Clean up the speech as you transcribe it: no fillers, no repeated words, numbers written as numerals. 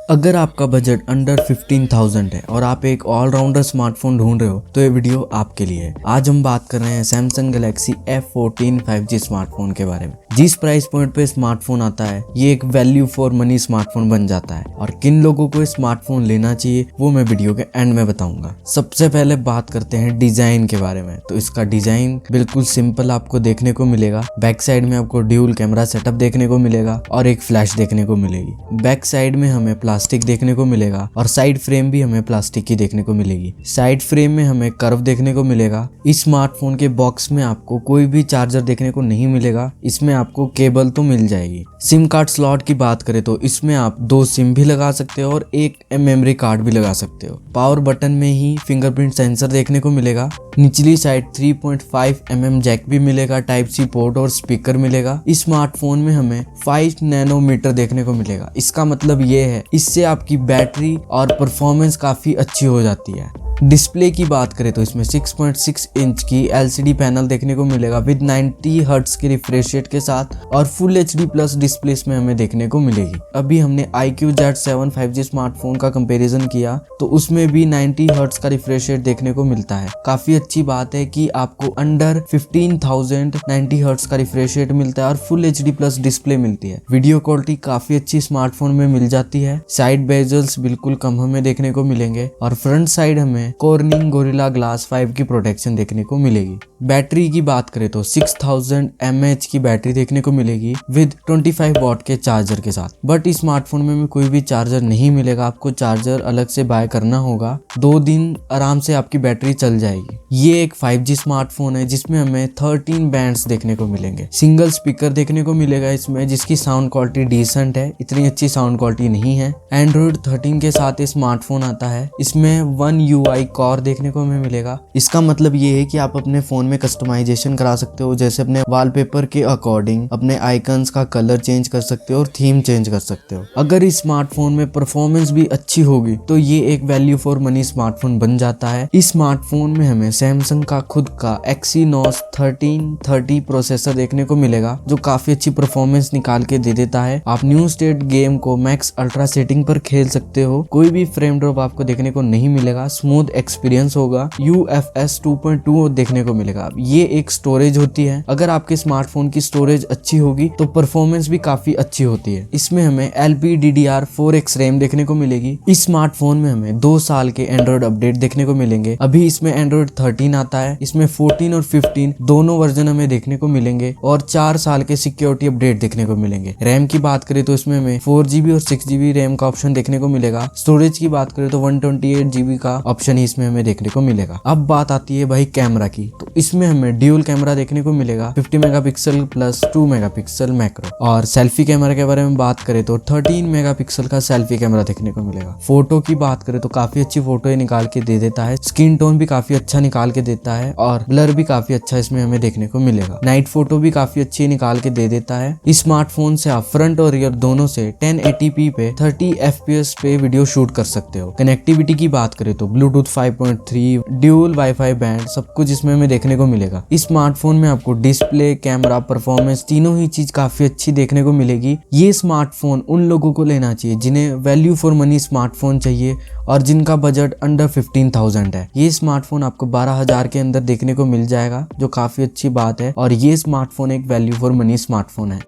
अगर आपका budget under 15,000 है और आप एक ऑलराउंडर स्मार्टफोन ढूंढ रहे हो तो ये वीडियो आपके लिए है। आज हम बात कर रहे हैं Samsung Galaxy F14 5G smartphone के बारे में। जिस प्राइस पॉइंट पे स्मार्टफोन आता है ये एक वैल्यू फॉर मनी स्मार्टफोन बन जाता है और किन लोगों को स्मार्टफोन लेना चाहिए वो मैं वीडियो के एंड में बताऊंगा। सबसे पहले बात करते हैं डिजाइन के बारे में। तो इसका डिजाइन बिल्कुल सिंपल आपको देखने को मिलेगा। बैक साइड में आपको ड्यूल कैमरा सेटअप देखने को मिलेगा और एक फ्लैश देखने को मिलेगी। बैक साइड में हमें प्लास्टिक देखने को मिलेगा और साइड फ्रेम भी हमें प्लास्टिक की देखने को मिलेगी। साइड फ्रेम में हमें कर्व देखने को मिलेगा। इस स्मार्टफोन के बॉक्स में आपको कोई भी चार्जर देखने को नहीं मिलेगा। इसमें आपको केबल तो मिल जाएगी। सिम कार्ड स्लॉट की बात करें तो इसमें आप 2 सिम भी लगा सकते हो और एक मेमोरी कार्ड भी लगा सकते हो। पावर बटन में ही फिंगरप्रिंट सेंसर देखने को मिलेगा। निचली साइड 3.5 mm जैक भी मिलेगा, टाइप सी पोर्ट और स्पीकर मिलेगा। इस स्मार्टफोन में हमें 5 नैनोमीटर देखने को मिलेगा। इसका मतलब ये है इससे आपकी बैटरी और परफॉर्मेंस काफी अच्छी हो जाती है। डिस्प्ले की बात करें तो इसमें 6.6 इंच की LCD पैनल देखने को मिलेगा विद 90 हर्ट्ज के रिफ्रेश रेट के साथ और फुल HD प्लस डिस्प्ले में हमें देखने को मिलेगी। अभी हमने iQOO Z7 5G स्मार्टफोन का कंपैरिजन किया तो उसमें भी 90 हर्ट्ज का रिफ्रेश रेट देखने को मिलता है। काफी अच्छी बात है कि आपको अंडर 15,000 90 हर्ट्ज का रिफ्रेश रेट मिलता है और फुल HD प्लस डिस्प्ले मिलती है। वीडियो क्वालिटी काफी अच्छी स्मार्टफोन में मिल जाती है। साइड बेजल्स बिल्कुल कम हमें देखने को मिलेंगे और फ्रंट साइड हमें कॉर्निंग गोरिल्ला ग्लास 5 की प्रोटेक्शन देखने को मिलेगी। बैटरी की बात करें तो 6000 mAh की बैटरी देखने को मिलेगी विद 25 वॉट के चार्जर के साथ। बट इस स्मार्टफोन में कोई भी चार्जर नहीं मिलेगा, आपको चार्जर अलग से बाय करना होगा। 2 दिन आराम से आपकी बैटरी चल जाएगी। ये एक 5G स्मार्टफोन है जिसमें हमें 13 बैंड्स देखने को मिलेंगे। सिंगल स्पीकर देखने को मिलेगा इसमें, जिसकी साउंड क्वालिटी डिसेंट है, इतनी अच्छी साउंड क्वालिटी नहीं है। Android 13 के साथ ये स्मार्टफोन आता है। इसमें One UI कोर देखने को हमें मिलेगा। इसका मतलब ये है कि आप अपने फोन में कस्टमाइजेशन करा सकते हो, जैसे अपने वॉलपेपर के अकॉर्डिंग अपने आइकन्स का कलर चेंज कर सकते हो और थीम चेंज कर सकते हो। अगर इस स्मार्टफोन में परफॉर्मेंस भी अच्छी होगी तो ये एक वैल्यू फॉर मनी स्मार्टफोन बन जाता है। इस स्मार्टफोन में हमें सैमसंग का खुद का Exynos 1330 प्रोसेसर देखने को मिलेगा जो काफी अच्छी परफॉर्मेंस निकाल के दे देता है। आप न्यू स्टेट गेम को मैक्स अल्ट्रा सेटिंग पर खेल सकते हो। कोई भी फ्रेम ड्रॉप आपको देखने को नहीं मिलेगा। स्मूथ एक्सपीरियंस होगा। UFS 2.2 देखने को मिलेगा। ये एक स्टोरेज होती है। अगर आपके स्मार्टफोन की स्टोरेज अच्छी होगी तो परफॉर्मेंस भी काफी अच्छी होती है। इसमें हमें LPDDR4X रैम देखने को मिलेगी। इस स्मार्टफोन में हमें 2 साल के एंड्रॉइड अपडेट देखने को मिलेंगे। अभी इसमें Android 13 आता है। इसमें 14 और 15 दोनों वर्जन हमें देखने को मिलेंगे और 4 साल के सिक्योरिटी अपडेट देखने को मिलेंगे। रैम की बात करें तो इसमें हमें 4GB और 6GB रैम का ऑप्शन देखने को मिलेगा। स्टोरेज की बात करें तो 128GB का ऑप्शन ही इसमें हमें देखने को मिलेगा। अब बात आती है भाई कैमरा की। तो इसमें हमें ड्यूल कैमरा देखने को मिलेगा 50 मेगापिक्सल प्लस 2 मेगापिक्सल मैक्रो। और सेल्फी कैमरा के बारे में बात करें तो 13 मेगापिक्सल का सेल्फी कैमरा देखने को मिलेगा। फोटो की बात करें तो काफी अच्छी फोटो निकाल के दे देता है। स्किन टोन भी काफी अच्छा निकाल के देता है और ब्लर भी काफी अच्छा इसमें हमें देखने को मिलेगा। नाइट फोटो भी काफी अच्छी निकाल के दे देता है। इस स्मार्टफोन से आप फ्रंट और रियर दोनों से 1080p पे 30 FPS पे वीडियो शूट कर सकते हो। कनेक्टिविटी की बात करें तो ब्लूटूथ 5.3 ड्यूल वाईफाई बैंड सब कुछ इसमें हमें देखने को मिलेगा। इस स्मार्टफोन में आपको डिस्प्ले, कैमरा, परफॉर्मेंस तीनों ही चीज काफी अच्छी देखने को मिलेगी। ये स्मार्टफोन उन लोगों को लेना चाहिए जिन्हें वैल्यू फॉर मनी स्मार्टफोन चाहिए और जिनका बजट अंडर 15,000 है। ये स्मार्टफोन आपको 12,000 के अंदर देखने को मिल जाएगा जो काफी अच्छी बात है और ये स्मार्टफोन एक वैल्यू फॉर मनी स्मार्टफोन है।